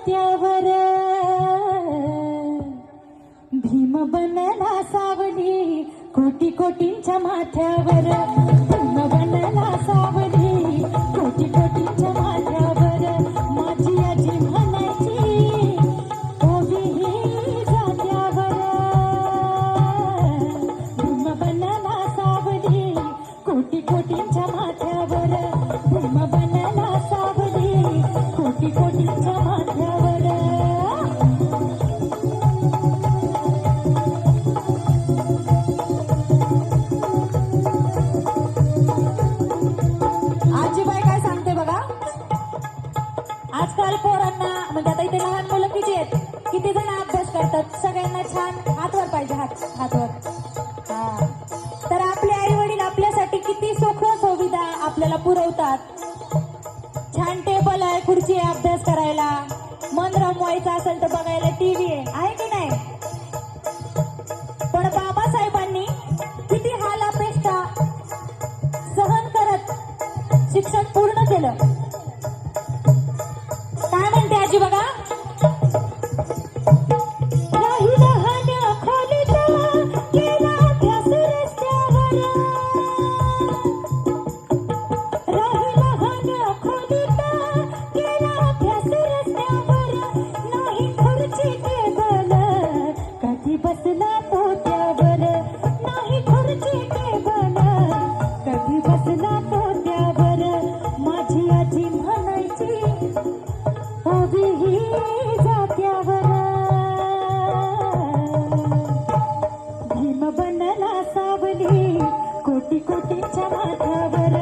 जात्यावर भीम बनला सावली कोटी कोटींच्या माथ्यावर भीम बनला सावली कोटी कोटींच्या माथ्यावर माझी आजी म्हणायची ओवी ही जात्यावर भीम बनला सावली कोटी कोटींच्या माथ्यावर भीम बनला सावली कोटी कोटींच्या माथ्यावर आजकाल पोरांना म्हणजे आता इथे लहान मुलं किती आहेत, किती जण अभ्यास करतात, सगळ्यांना छान हातवर पाहिजे, हातवर. हा तर आपले आई वडील आपल्यासाठी किती सुख सुविधा आपल्याला पुरवतात. छान टेबल आहे, खुर्ची आहे अभ्यास करायला, मन रमवायचं असेल तर बघायला टीव्ही आहे की नाही. पण बाबासाहेबांनी किती हाल अपेक्षा सहन करत शिक्षण पूर्ण केलं. काय म्हणते आजी बघा. राही लहान खोलीत केला अभ्यास रस्त्यावर राही लहान खोलीत केला अभ्यास रस्त्यावर नाही खुर्ची टेबल कधी बसला पोत्यावर नाही खुर्ची टेबल कधी बसला पोत्यावर माझी आजी म्हणायची ओवी ही जात्यावर भीम बनला सावली कोटी कोटींच्या माथ्यावर